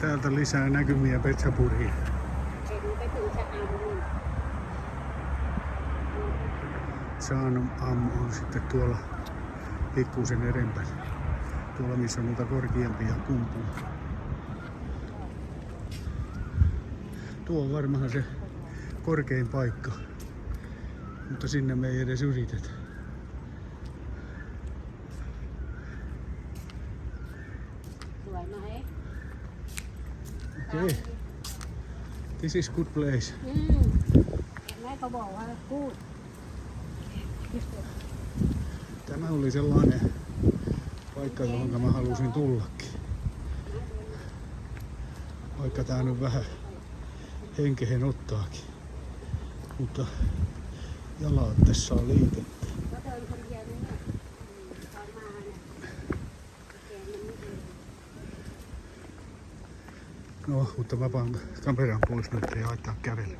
täältä lisää näkymiä Petsapuriin. Saanum Am on sitten tuolla pikkuisen edempänä. Tuolla missä on noita korkeampia kumpuja. Tuo on varmaan se korkein paikka. Mutta sinne me ei edes yritetä. Okay. This is good place. Tämä oli sellainen paikka, johon mä halusin tullakin. Vaikka tää nyt vähän henkehen ottaakin. Mutta jalat tässä on liitetty. No, mutta mä panen kameran pois nyt, ei haittaa kävellä.